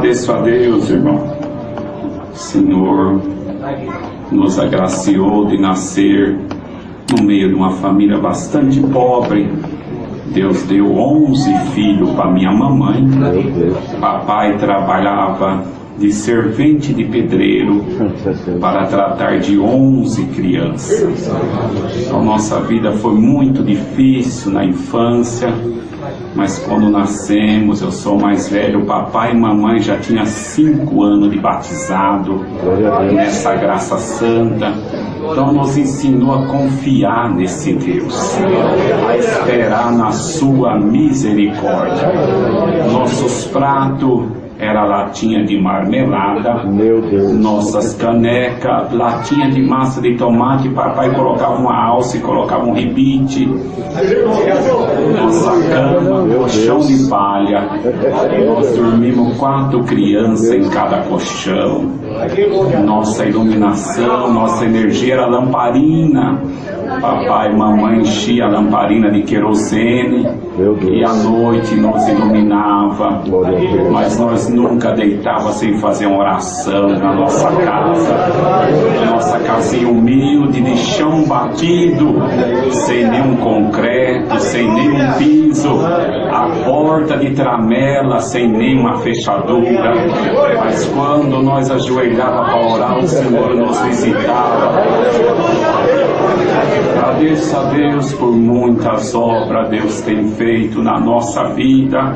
Agradeço a Deus, irmão. O Senhor nos agraciou de nascer no meio de uma família bastante pobre. Deus deu 11 filhos para minha mamãe. Papai trabalhava de servente de pedreiro para tratar de 11 crianças. Então nossa vida foi muito difícil na infância, mas quando nascemos, eu sou mais velho, papai e mamãe já tinham 5 anos de batizado nessa graça santa. Então nos ensinou a confiar nesse Deus, a esperar na sua misericórdia. Nossos pratos era latinha de marmelada, nossas canecas, latinha de massa de tomate, papai colocava uma alça e colocava um ribite, nossa cama, colchão de palha, nós dormimos 4 crianças em cada colchão, nossa iluminação, nossa energia era lamparina, papai e mamãe enchia a lamparina de querosene, e à noite nos iluminava, mas nós nunca deitava sem fazer uma oração na nossa casinha humilde, de chão batido, sem nenhum concreto, sem nenhum piso, a porta de tramela, sem nenhuma fechadura, mas quando nós ajoelhava para orar, o Senhor nos visitava. Agradeço a Deus por muitas obras Deus tem feito na nossa vida.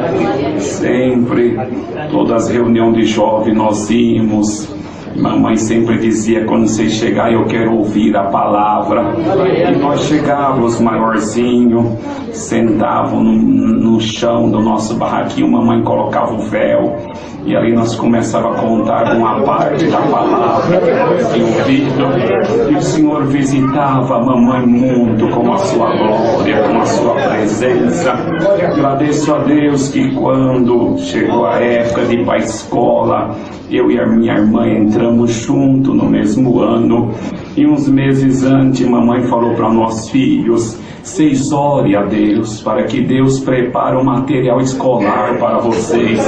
Sempre, todas as reuniões de jovens nós íamos. Mamãe sempre dizia, quando vocês chegarem eu quero ouvir a palavra. E nós chegávamos maiorzinho, sentavam no chão do nosso barraquinho, mamãe colocava o véu. E ali nós começávamos a contar uma parte da palavra que nós tínhamos ouvido. E o Senhor visitava a mamãe muito com a sua glória, com a sua presença. Agradeço a Deus que quando chegou a época de ir para a escola, eu e a minha irmã entramos juntos no mesmo ano. E uns meses antes, mamãe falou para nós filhos, vocês orem a Deus para que Deus prepare o material escolar para vocês.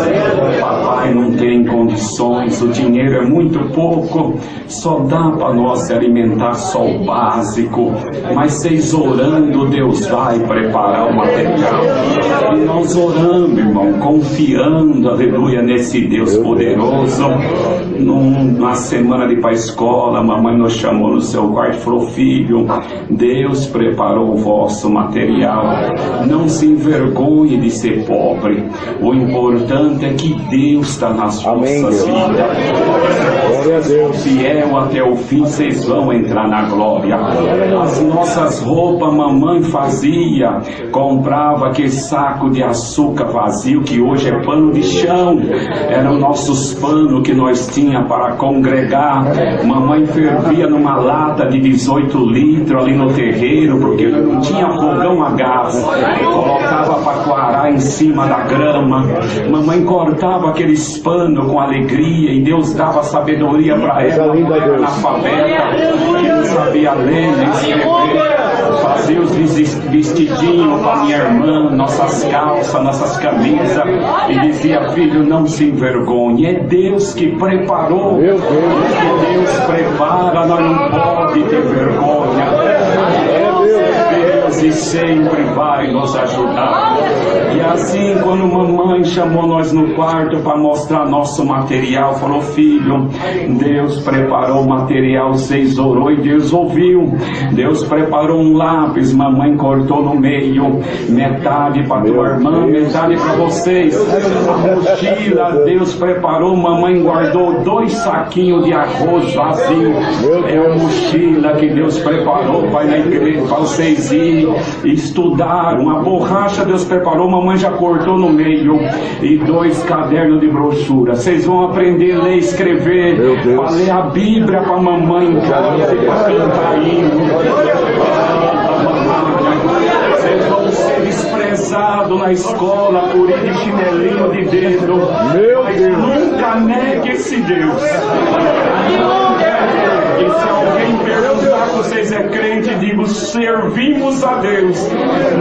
Papai não tem condições, o dinheiro é muito pouco, só dá para nós se alimentar só o básico, mas vocês orando, Deus vai preparar o material. E nós oramos, irmão, confiando, aleluia, nesse Deus poderoso. Na semana de ir para a escola, a mamãe nos chamou no seu quarto e falou, filho, Deus preparou o vosso material, não se envergonhe de ser pobre, o importante é que Deus está nas vossas vidas. Fiel até o fim, vocês vão entrar na glória. As nossas roupas, mamãe fazia, comprava aquele saco de açúcar vazio, que hoje é pano de chão, eram nossos panos que nós tínhamos para congregar. Mamãe fervia numa lata de 18 litros ali no terreiro, porque não tinha fogão a gás, colocava para coarar em cima da grama. Mamãe cortava aqueles panos com alegria e Deus dava sabedoria para ela, analfabeta, que não sabia ler nem escrever. Fazia os vestidinhos para minha irmã, nossas calças, nossas camisas, e dizia, filho, não se envergonhe, é Deus que preparou. Que Deus prepara, nós não podemos ter vergonha. Deus e sempre vai nos ajudar. E assim, quando mamãe chamou nós no quarto para mostrar nosso material, falou, filho, Deus preparou o material, vocês orou e Deus ouviu. Deus preparou um lápis, mamãe cortou no meio, metade para tua irmã, metade para vocês. A mochila, Deus preparou, mamãe guardou 2 saquinhos de arroz vazio. É a mochila que Deus preparou para ir na igreja, para vocês irem estudar. Uma borracha Deus preparou, mamãe já cortou no meio, e 2 cadernos de brochura. Vocês vão aprender a ler e escrever, para ler a Bíblia para mamãe em casa, para cantar hino. Vocês vão ser desprezados na escola por ir de chinelinho de dedo, mas nunca negue esse Deus. E se alguém perguntar se vocês é crente, diga amigos, servimos a Deus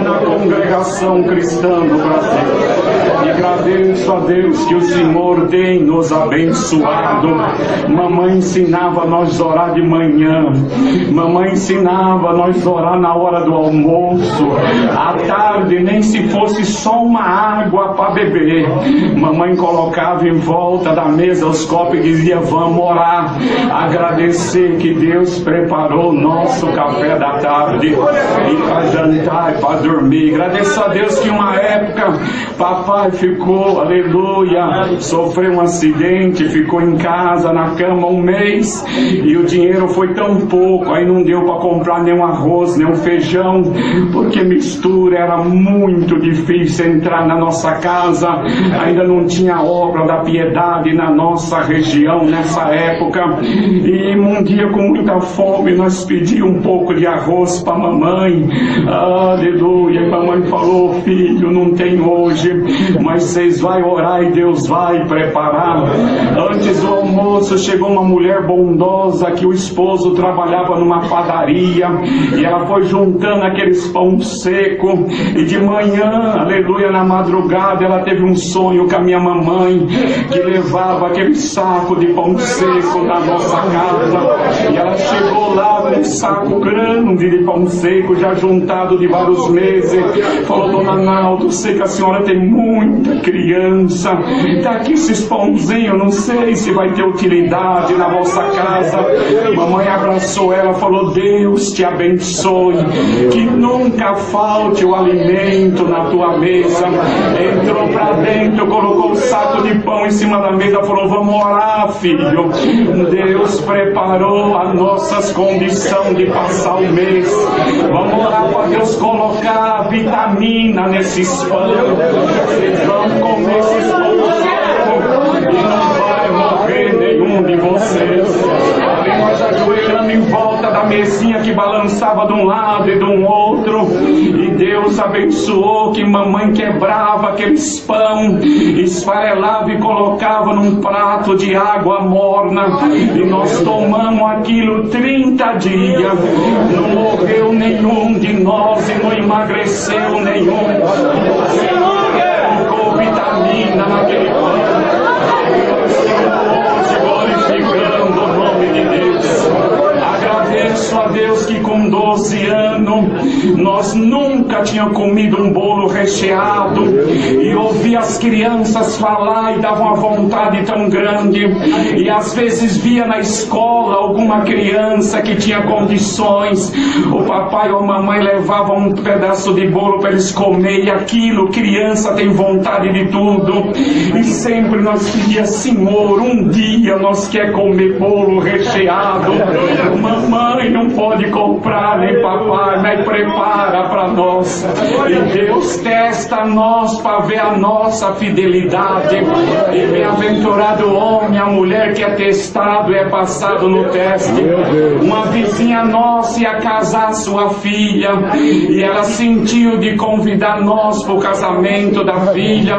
na congregação cristã do Brasil. E agradeço a Deus que o Senhor tem nos abençoado. Mamãe ensinava nós a orar de manhã, mamãe ensinava nós a orar na hora do almoço, à tarde nem se fosse só uma água para beber, mamãe colocava em volta da mesa os copos e dizia: vamos orar, agradecer que Deus preparou o nosso café da tarde e para jantar e para dormir. Agradeço a Deus que uma época papai ficou, aleluia, sofreu um acidente, ficou em casa na cama um mês e o dinheiro foi tão pouco, aí não deu para comprar nem um arroz, nem um feijão, porque mistura era muito difícil entrar na nossa casa, ainda não tinha obra da piedade na nossa região nessa época. E um dia com muita fome nós pedimos um pouco de arroz para mamãe, aleluia, e mamãe falou: filho, não tem hoje, mas vocês vão orar e Deus vai preparar. Antes do almoço chegou uma mulher bondosa que o esposo trabalhava numa padaria e ela foi juntando aqueles pão seco e de manhã, aleluia, na madrugada ela teve um sonho com a minha mamãe que levava aquele saco de pão seco na nossa casa e ela chegou lá com um saco grande de pão seco já juntado de vários meses. Falou: dona Naldo, sei que a senhora tem muita criança, tá aqui esses pãozinhos, não sei se vai ter utilidade na vossa casa. Mamãe abraçou ela, falou: Deus te abençoe, que nunca falte o alimento na tua mesa. Entrou pra dentro, colocou o saco de pão em cima da mesa, falou: vamos orar, filho, Deus preparou as nossas condições de passar o mês, vamos orar para Deus colocar vitamina nesses pães, vocês vão comer esses pães e não vai morrer nenhum de vocês. Nós ajoelhamos em volta da mesinha que balançava de um lado e de um outro, e Deus abençoou que mamãe quebrava aqueles pão, esfarelava e colocava num prato de água morna, e nós tomamos aquilo 30 dias, não morreu nenhum de nós e não emagreceu nenhum. Colocou vitamina naquele pão. Glorificando o nome de Deus. Agradeço a Deus que com 12 anos nós nunca tínhamos comido um bolo recheado e ouvi as crianças falar e dava uma vontade tão grande, e às vezes via na escola alguma criança que tinha condições, o papai ou a mamãe levava um pedaço de bolo para eles comer, e aquilo, criança tem vontade de tudo, e sempre nós pedíamos: Senhor, um dia nós quer comer bolo recheado, mamãe não pode comprar nem papai, mas prepara para nós, e Deus testa nós para ver a nossa fidelidade, e bem-aventurado o homem, a mulher que é testado e é passado no teste. Uma vizinha nossa ia casar sua filha e ela sentiu de convidar nós para o casamento da filha,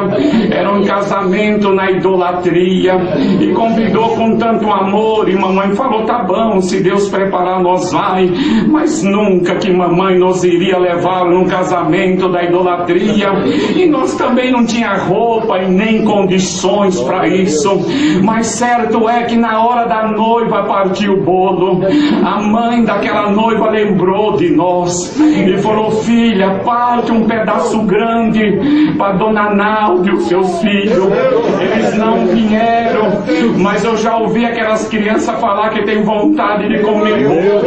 era um casamento na idolatria, e convidou com tanto amor, e mamãe falou: tá bom, se Deus preparar nós vai, mas nunca que mamãe nos iria levar num casamento da idolatria, e nós também não tinha roupa e nem condições para isso. Mas certo é que na hora da noiva partir o bolo, a mãe daquela noiva lembrou de nós e falou: filha, parte um pedaço grande para dona Naldo e os seus filhos. Eles não vieram, mas eu já ouvi aquelas crianças falar que tem vontade de comer bolo,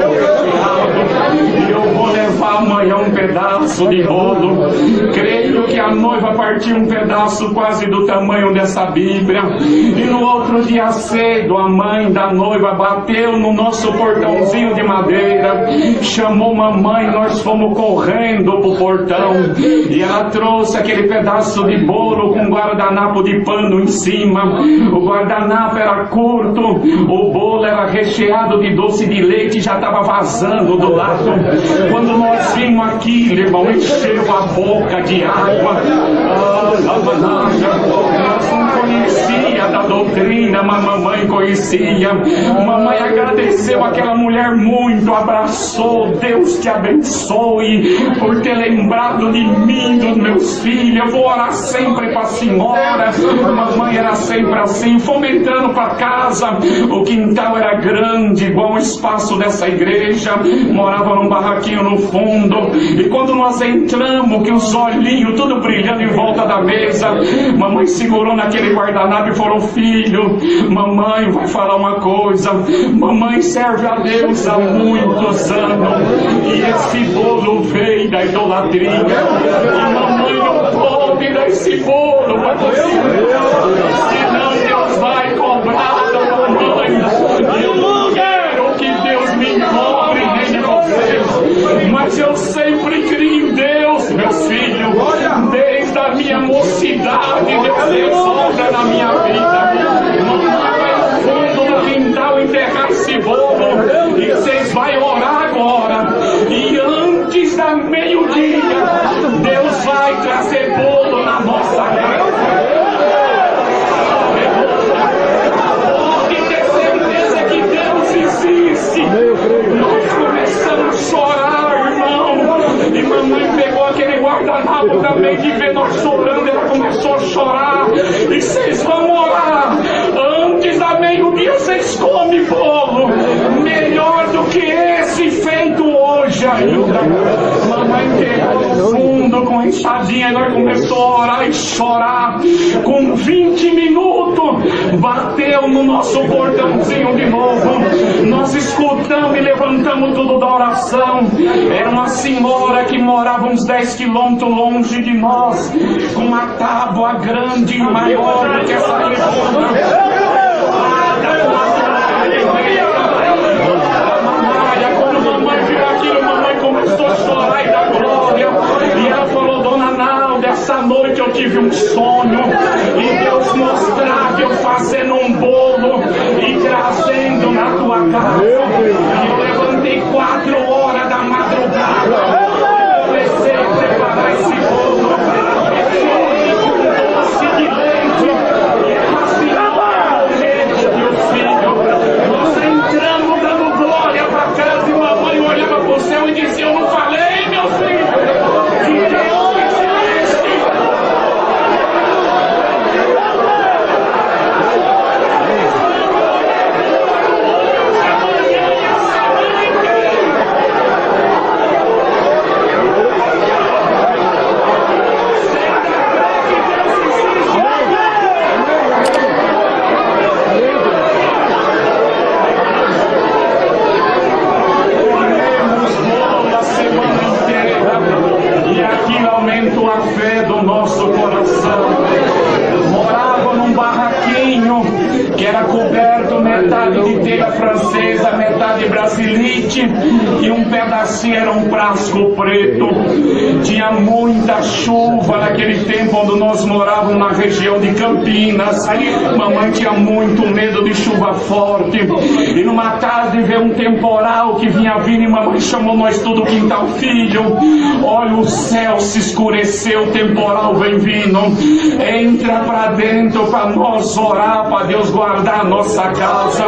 e eu vou levar amanhã um pedaço de bolo. Creio que a noiva partiu um pedaço quase do tamanho dessa Bíblia, e no outro dia cedo a mãe da noiva bateu no nosso portãozinho de madeira, chamou mamãe, nós fomos correndo pro portão, e ela trouxe aquele pedaço de bolo com guardanapo de pano em cima. O guardanapo era curto, o bolo era recheado de doce de leite e já estava vazando do lado. Quando nós vimos aquilo, irmão, encheu a boca de água. Nós não conhecia da doutrina, mas mamãe conhecia. Mamãe agradeceu agradeceu aquela mulher muito, abraçou. Deus te abençoe por ter lembrado de mim, dos meus filhos. Eu vou orar sempre para a senhora. Mamãe era sempre assim. Fomos entrando para casa, o quintal era grande, igual o espaço dessa igreja. Morava num barraquinho no fundo. E quando nós entramos, que os olhinhos tudo brilhando em volta da mesa, mamãe segurou naquele guardanapo e falou: filho, mamãe vai falar uma coisa. Mamãe serve a Deus há muitos anos, e esse bolo veio da idolatria, e mamãe não pode dar esse bolo para você, senão Deus vai cobrar da mamãe. Eu não quero que Deus me cobre nem de vocês, mas eu sempre criei em Deus, meus filhos. Desde a minha mocidade, Deus fez obra na minha vida. Mamãe vai no fundo do quintal enterrar esse bolo, e vocês vão orar agora. E antes da meio-dia, Deus vai trazer bolo na nossa casa. Pode ter certeza que Deus existe. Nós começamos a chorar, irmão. E mamãe pegou aquele guardanapo também, de ver nós chorando, ela começou a chorar. E vocês vão orar. Antes da meio-dia vocês comem bolo melhor do que esse feito hoje ainda. Mamãe pegou no fundo com a enxadinha, nós começou a orar e chorar. Com 20 minutos bateu no nosso portãozinho de novo. Nós escutamos e levantamos tudo da oração. Era uma senhora que morava uns 10 quilômetros longe de nós, com uma tábua grande, maior do que essa redonda. Quando mamãe viu aquilo, mamãe começou a chorar e dar glória. E ela falou: dona Nalda, essa noite eu tive um sonho, e Deus mostrava eu fazendo um bolo e trazendo na tua casa. E eu levantei 4 horas da madrugada, comecei a preparar esse bolo. Doce de leite, e assim meus filhos. Nós entramos dando glória para casa, e mamãe olhava para o céu e dizia: eu não falei, meu filho, que Deus existe. A fé do nosso coração. Morava num barraquinho que era coberto metade de telha francesa, metade brasilite, e um pedacinho era um prasco preto. Tinha muita chuva naquele tempo onde nós morávamos, na região de Campinas. Mamãe tinha muito medo de chuva forte, e numa tarde veio um temporal que vinha vindo, e mamãe chamou nós tudo do quintal: filho, olha, o céu se escureceu, o temporal vem vindo, entra pra dentro para nós orar, para Deus guardar a nossa casa.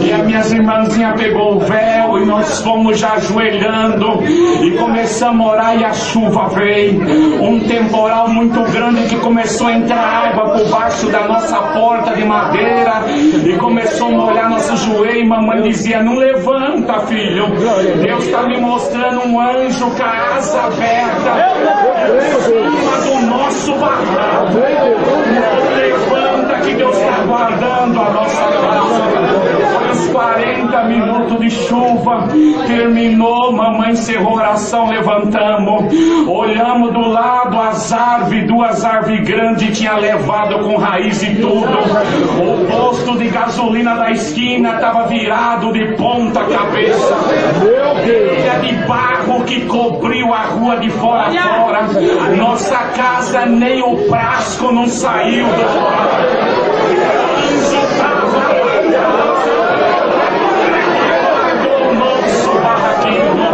E as minhas irmãzinhas pegou o véu, e nós fomos já ajoelhando e começamos a orar, e a chuva veio, um temporal muito grande que começou a entrar água por baixo da nossa porta de madeira, e começou a molhar nosso joelho. E mamãe dizia: não levanta, filho, Deus está me mostrando um anjo com a asa aberta em cima do nosso barraco. Levanta que Deus está guardando a nossa casa. Foi uns 40 minutos de chuva, terminou, mamãe encerrou a oração, levantamos, olhamos do lado as árvores, 2 árvores grandes tinha levado com raiz e tudo. O posto de gasolina da esquina estava virado de ponta cabeça. Telha de barro que cobriu a rua de fora a fora. Nossa casa nem o prasco não saiu do lado. Do nosso barraquinho.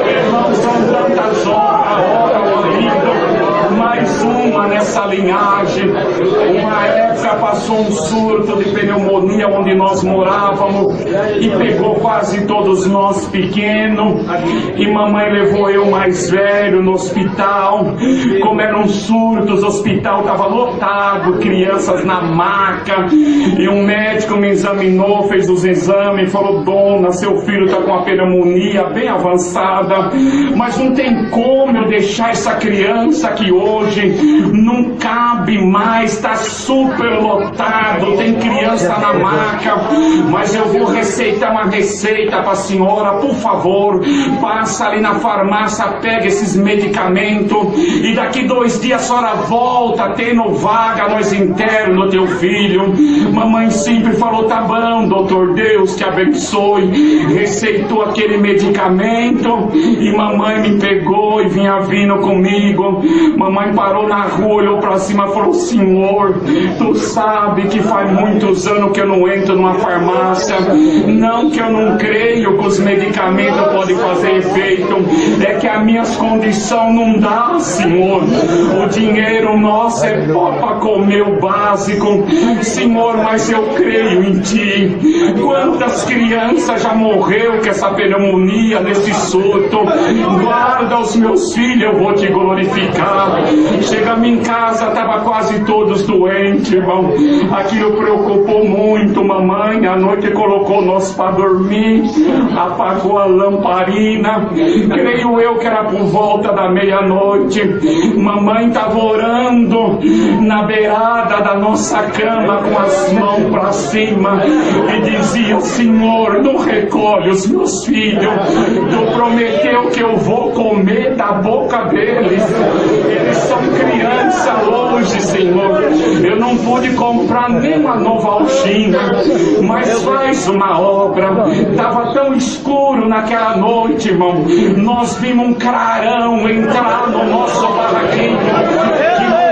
Irmãos, são tantas horas horrível. Mais uma nessa linhagem. Uma época passou um surto de pneumonia família onde nós morávamos e pegou quase todos nós pequenos. E mamãe levou eu mais velho no hospital. Como eram surtos, o hospital estava lotado, crianças na maca. E um médico me examinou, fez os exames e falou: dona, seu filho está com a pneumonia bem avançada, mas não tem como eu deixar essa criança aqui hoje, não cabe mais, está super lotado, tem criança na maca, mas eu vou receitar uma receita para a senhora, por favor, passa ali na farmácia, pega esses medicamentos e daqui 2 dias a senhora volta tendo vaga nós internos do teu filho. Mamãe sempre falou: tá bom, doutor, Deus te abençoe. Receitou aquele medicamento e mamãe me pegou e vinha vindo comigo. Mamãe parou na rua, olhou pra cima e falou: senhor, tu sabe que faz muitos anos que eu não entro numa farmácia, não que eu não creio que os medicamentos podem fazer efeito, é que as minhas condições não dá, senhor, o dinheiro nosso é para comer o básico, senhor, mas eu creio em ti. Quantas crianças já morreu com essa pneumonia nesse surto? Guarda os meus filhos, eu vou te glorificar. Chegamos em casa, estava quase todos doentes, irmão. Aquilo preocupou muito mamãe. À noite colocou nós para dormir, apagou a lamparina. Creio eu que era por volta da meia-noite. Mamãe estava orando na beirada da nossa cama com as mãos para cima e dizia: senhor, não recolhe os meus filhos, tu prometeu que eu vou comer da boca deles, eles são crianças hoje, senhor, eu não pude comprar nem uma nova algina, mas faz uma obra. Estava tão escuro naquela noite, irmão, nós vimos um clarão entrar no nosso barraquinho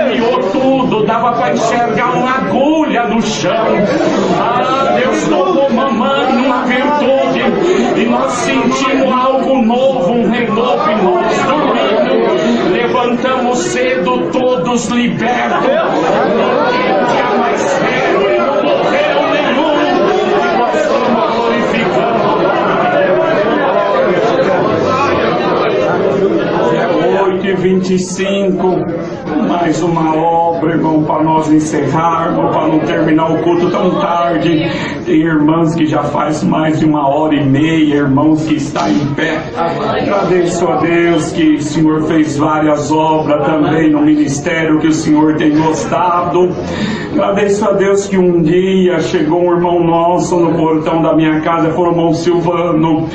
que iluminou tudo, dava para enxergar uma agulha no chão. Ah, Deus tomou mamãe numa virtude e nós sentimos algo novo, um renovo em nós, dormindo, levantamos cedo, todos libertos, ninguém tinha mais medo, não morreu nenhum, nós estamos glorificando. É 8h25, mais uma obra, irmão, para nós encerrarmos, para não terminar o culto tão tarde. Tem irmãs que já faz mais de 1h30, irmãos que estão em pé. Agradeço a Deus que o Senhor fez várias obras também no ministério que o Senhor tem nos dado. Agradeço a Deus que um dia chegou um irmão nosso no portão da minha casa, falou: irmão Silvano,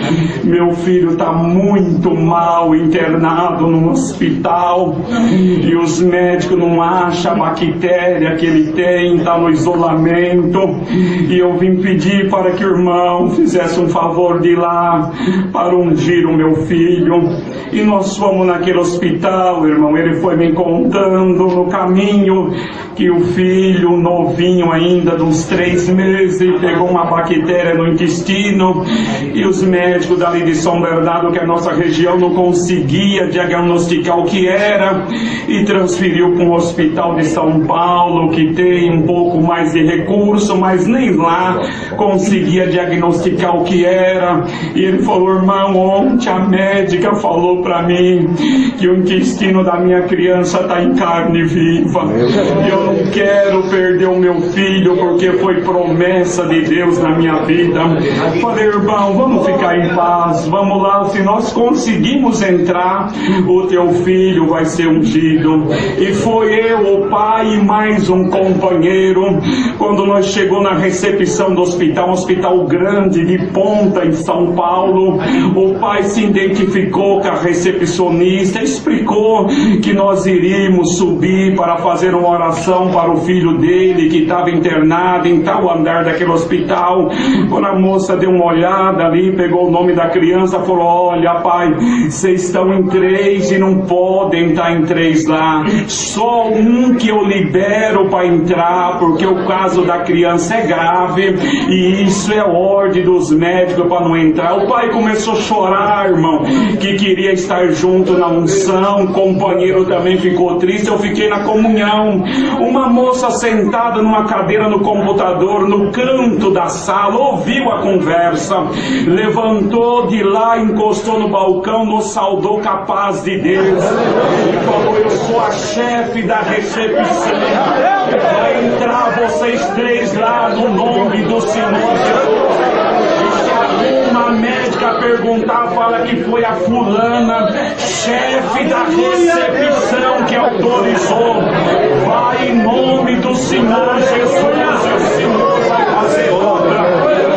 meu filho está muito mal, internado no hospital, e os médicos não acham a bactéria que ele tem, está no isolamento, e eu vim pedir para que o irmão fizesse um favor de ir lá para ungir o meu filho. E nós fomos naquele hospital, irmão, ele foi me contando no caminho que o filho novinho ainda, de uns 3 meses, pegou uma bactéria no intestino, e os médicos dali de São Bernardo, que é a nossa região, não conseguia diagnosticar o que era, e transferiu para um hospital de São Paulo, que tem um pouco mais de recurso, mas nem lá conseguia diagnosticar o que era. E ele falou: irmão, ontem a médica falou para mim que o intestino da minha criança está em carne viva, e eu não quero perder o meu filho, porque foi promessa de Deus na minha vida. Falei: irmão, vamos ficar em paz, vamos lá, se nós conseguimos entrar, o teu filho vai ser ungido. E foi eu, o pai e mais um companheiro. Quando nós chegou na recepção do hospital, um hospital grande de ponta em São Paulo, o pai se identificou com a recepcionista, explicou que nós iríamos subir para fazer uma oração para o filho dele que estava internado em tal andar daquele hospital. Quando a moça deu uma olhada ali, pegou o nome da criança, falou: olha, pai, vocês estão em 3 e não podem estar em 3 lá, só um que eu libero para entrar, porque o caso da criança é grave, E isso é ordem dos médicos para não entrar. O pai começou a chorar, irmão, que queria estar junto na unção. O companheiro também ficou triste. Eu fiquei na comunhão. Uma moça sentada numa cadeira no computador, no canto da sala, ouviu a conversa, levantou de lá, encostou no balcão, nos saudou com a paz de Deus e falou: eu sou a chefe da recepção, vai entrar vocês três lá no nome do Senhor Jesus. E se alguma médica perguntar, fala que foi a fulana, chefe da recepção, que autorizou. Vai em nome do Senhor Jesus, e o Senhor vai fazer obra.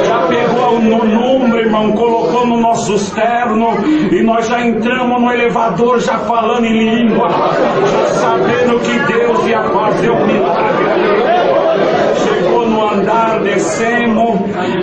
Já pegou no número, irmão, colocou no nosso externo, e nós já entramos no elevador já falando em língua, já sabendo que Deus ia fazer um milagre. Chegou no andar, descemos,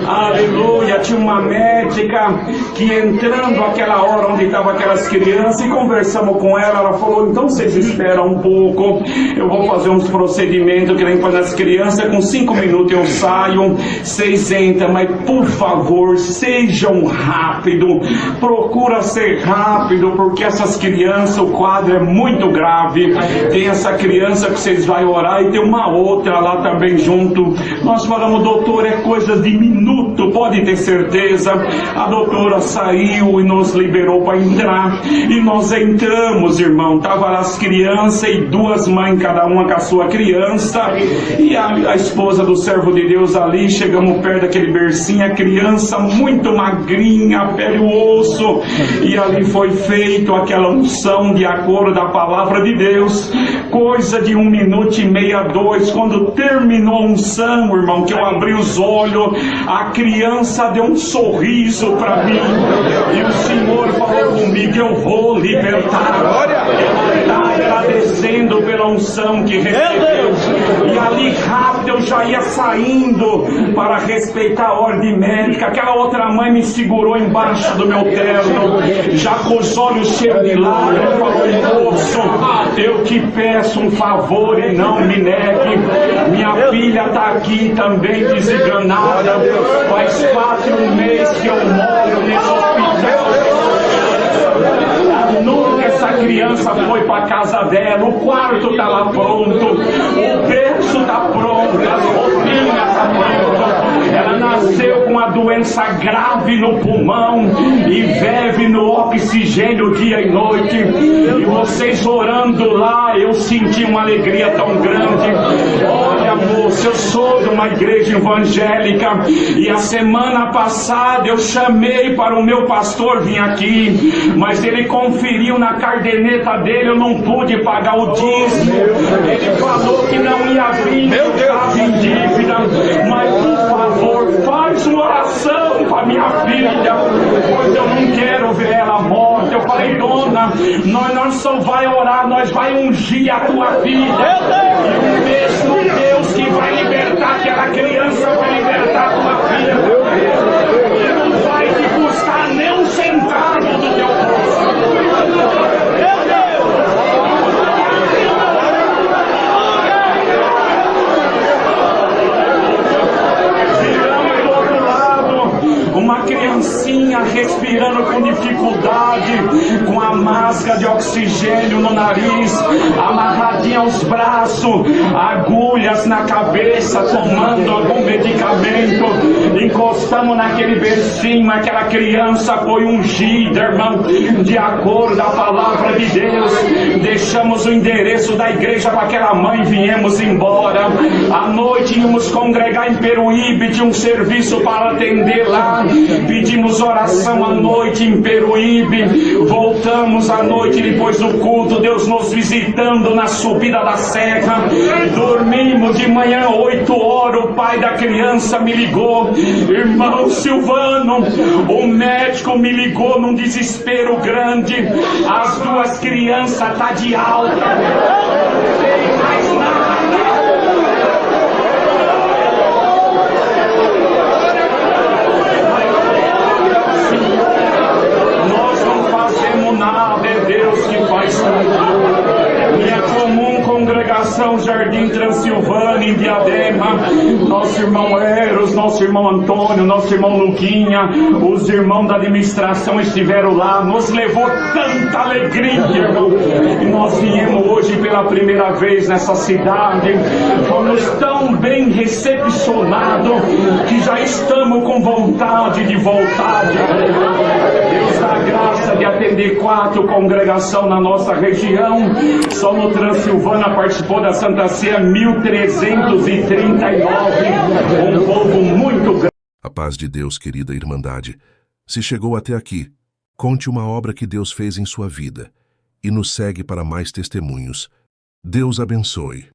aleluia, tinha uma médica que entrando aquela hora onde estavam aquelas crianças, e conversamos com ela, ela falou: então vocês esperam um pouco, eu vou fazer uns procedimentos que nem para as crianças, com 5 minutos eu saio, vocês entram, mas por favor, sejam rápidos, procura ser rápido, porque essas crianças, o quadro é muito grave, tem essa criança que vocês vão orar e tem uma outra lá também junto. Nós falamos: doutor, é coisa de minuto, pode ter certeza. A doutora saiu e nos liberou para entrar, e nós entramos, irmão, tava lá as crianças e 2 mães, cada uma com a sua criança, e a esposa do servo de Deus ali. Chegamos perto daquele bercinho, a criança muito magrinha, pele e osso, e ali foi feito aquela unção de acordo da palavra de Deus, coisa de 1 minuto e meio, 2, quando terminou a unção, irmão, que eu abri os olhos, a criança deu um sorriso para mim, e o Senhor falou comigo: eu vou libertar. Ela está agradecendo pela unção que recebeu, e ali rápido eu já ia saindo para respeitar a ordem médica. Aquela outra mãe me segurou embaixo do meu terno, já com os olhos cheios de lágrimas, falou: moço, eu te peço um favor e não me negue, minha filha está aqui também desenganada, faz 4 meses que eu moro nesse hospital. Nunca essa criança foi para casa dela, o quarto está lá pronto, o berço está pronto, as roupinhas estão prontas. Ela nasceu com uma doença grave no pulmão e vive no oxigênio dia e noite. E vocês orando lá, eu senti uma alegria tão grande. Olha, moça, eu sou de uma igreja evangélica, e a semana passada eu chamei para o meu pastor vir aqui, mas ele conferiu na caderneta dele, eu não pude pagar o dízimo. Ele falou que não ia vir, eu estava em dívida, mas por favor, faz uma oração para minha filha, pois eu não quero ver ela morta. Eu falei: dona, nós só vai orar, nós vai ungir a tua vida, e o mesmo Deus que vai libertar aquela criança vai libertar a tua filha, e não vai te custar nem um centavo do teu bolso. Uma criancinha respirando com dificuldade, com a máscara de oxigênio no nariz, amarradinha aos braços, agulhas na cabeça, tomando algum medicamento. Encostamos naquele bercinho, aquela criança foi ungida, irmão, de acordo da palavra de Deus. Deixamos o endereço da igreja para aquela mãe, viemos embora. À noite íamos congregar em Peruíbe, tinha um serviço para atender lá. Pedimos oração à noite em Peruíbe, voltamos à noite depois do culto, Deus nos visitando na subida da serra. Dormimos de manhã 8 horas, o pai da criança me ligou: irmão Silvano, o médico me ligou num desespero grande, as 2 crianças estão de alta, não tem mais nada. Nada, é Deus que faz tudo. Minha comum congregação Missão Jardim Transilvânia, em Diadema, nosso irmão Eros, nosso irmão Antônio, nosso irmão Luquinha, os irmãos da administração estiveram lá, nos levou tanta alegria, irmão. E nós viemos hoje pela primeira vez nessa cidade, fomos tão bem recepcionados que já estamos com vontade de voltar. Deus dá a graça de atender 4 congregações na nossa região. Só no Transilvânia participou da Santa Ceia 1339, um povo muito grande. A paz de Deus, querida Irmandade. Se chegou até aqui, conte uma obra que Deus fez em sua vida e nos segue para mais testemunhos. Deus abençoe.